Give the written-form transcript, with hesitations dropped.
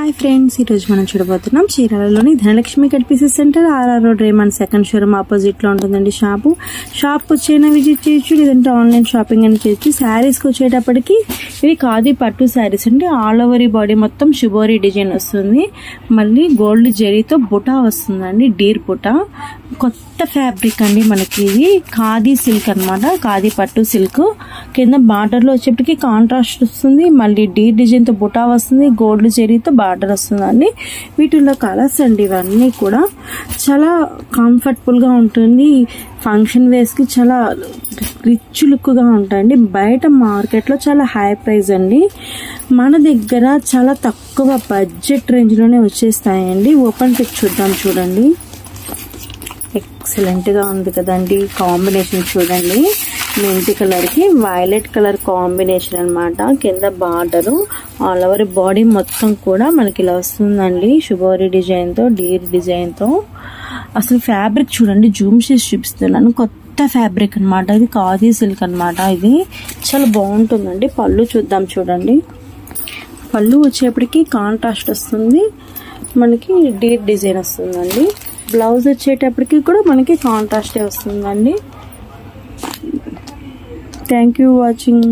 Hi friends, ఈరోజు మనం చూడబోతున్నాం చీరాలలోని Dhanalakshmi cut pieces centre RR road Raymond second showroom opposite లో ఉంటుందండి. షాప్ వచ్చైనా విజిట్ చేయొచ్చు, లేదంటే ఆన్లైన్ షాపింగ్ అని చేయొచ్చు. శారీస్కి వచ్చేటప్పటికి ఇవి ఖాదీ పట్టు శారీస్ అండి. ఆల్ ఓవర్ ఈ బాడీ మొత్తం షిబోరీ డిజైన్ వస్తుంది. మళ్ళీ గోల్డ్ జరీతో బుటా వస్తుందండి, డీర్ బుటా. కొత్త ఫ్యాబ్రిక్ అండి మనకి. ఇది ఖాదీ సిల్క్ అనమాట, ఖాదీ పట్టు సిల్క్. కింద బార్డర్ లో వచ్చేప్పటికి కాంట్రాస్ట్ వస్తుంది. మళ్ళీ డీర్ డిజైన్ తో బుటా వస్తుంది, గోల్డ్ జరీతో బార్డర్ వస్తుందండి. వీటిల్లో కలర్స్ అండి ఇవన్నీ కూడా. చాలా కంఫర్టబుల్ గా ఉంటుంది. ఫంక్షన్ వేర్స్ కి చాలా రిచ్ లుక్ గా ఉంటాయండి. బయట మార్కెట్ లో చాలా హై ప్రైస్ అండి. మన దగ్గర చాలా తక్కువ బడ్జెట్ రేంజ్ లోనే వచ్చేస్తాయండి. ఓపెన్ పిక్ చూద్దాం, చూడండి. ఎక్సలెంట్ గా ఉంది కదండి. కాంబినేషన్ చూడండి, మెంతి కలర్ కి వైలెట్ కలర్ కాంబినేషన్ అన్నమాట. కింద బార్డర్ ఆల్ ఓవర్ బాడీ మొత్తం కూడా మనకి ఇలా వస్తుందండి, షుబోరీ డిజైన్ తో, డీర్ డిజైన్ తో. అసలు ఫ్యాబ్రిక్ చూడండి, జూమ్ చేసి చూపిస్తున్నాను. కొత్త ఫ్యాబ్రిక్ అన్నమాట. ఇది ఖాదీ సిల్క్ అన్నమాట. ఇది చాలా బాగుంటుందండి. పళ్ళు చూద్దాం, చూడండి. పళ్ళు వచ్చేప్పటికి కాంట్రాస్ట్ వస్తుంది, మనకి డీర్ డిజైన్ వస్తుందండి. బ్లౌజ్ వచ్చేటప్పటికి కూడా మనకి కాంట్రాస్టే వస్తుందండి. Thank you watching.